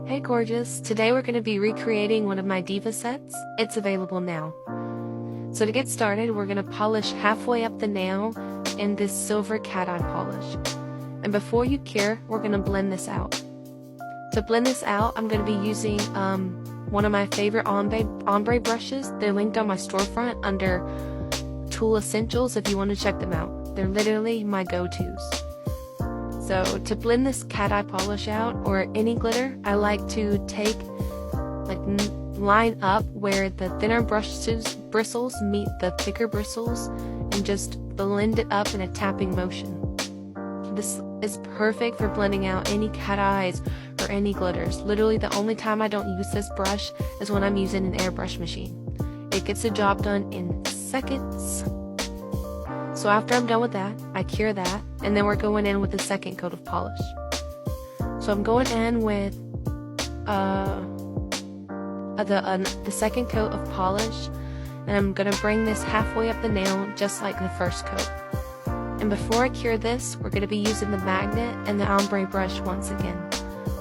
Hey gorgeous, today we're going to be recreating one of my diva sets. It's available now. So to get started, we're going to polish halfway up the nail in this silver cat eye polish. And before you cure, we're going to blend this out. To blend this out, I'm going to be using one of my favorite ombre brushes. They're linked on my storefront under Tool Essentials if you want to check them out. They're literally my go-tos. So to blend this cat eye polish out, or any glitter, I like to take, line up where the thinner bristles meet the thicker bristles and just blend it up in a tapping motion. This is perfect for blending out any cat eyes or any glitters. Literally the only time I don't use this brush is when I'm using an airbrush machine. It gets the job done in seconds. So after I'm done with that, I cure that, and then we're going in with the second coat of polish. So I'm going in with the second coat of polish, and I'm going to bring this halfway up the nail just like the first coat. And before I cure this, we're going to be using the magnet and the ombre brush once again.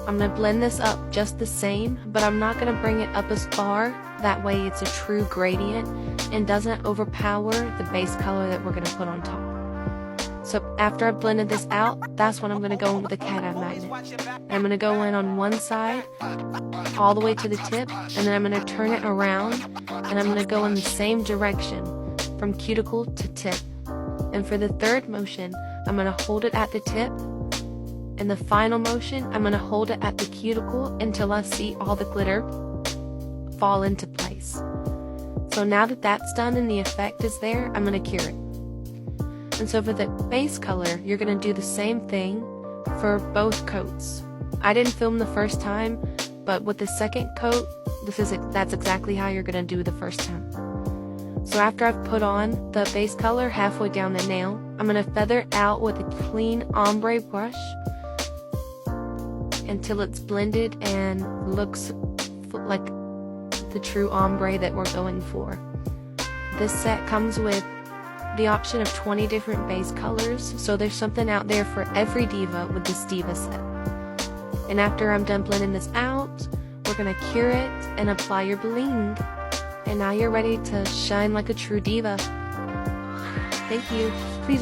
I'm going to blend this up just the same, but I'm not going to bring it up as far. That way it's a true gradient and doesn't overpower the base color that we're going to put on top. So after I've blended this out, that's when I'm going to go in with the cat eye magnet. And I'm going to go in on one side all the way to the tip, and then I'm going to turn it around, and I'm going to go in the same direction from cuticle to tip. And for the third motion, I'm going to hold it at the tip. And the final motion, I'm going to hold it at the cuticle until I see all the glitter fall into place. So now that that's done and the effect is there, I'm going to cure it. And so for the base color, you're going to do the same thing for both coats. I didn't film the first time, but with the second coat, that's exactly how you're going to do the first time. So after I've put on the base color halfway down the nail, I'm going to feather it out with a clean ombre brush until it's blended and looks like the true ombre that we're going for. This set comes with the option of 20 different base colors, so there's something out there for every diva with this diva set. And after I'm done blending this out, we're going to cure it and apply your bling. And now you're ready to shine like a true diva. Thank you. Please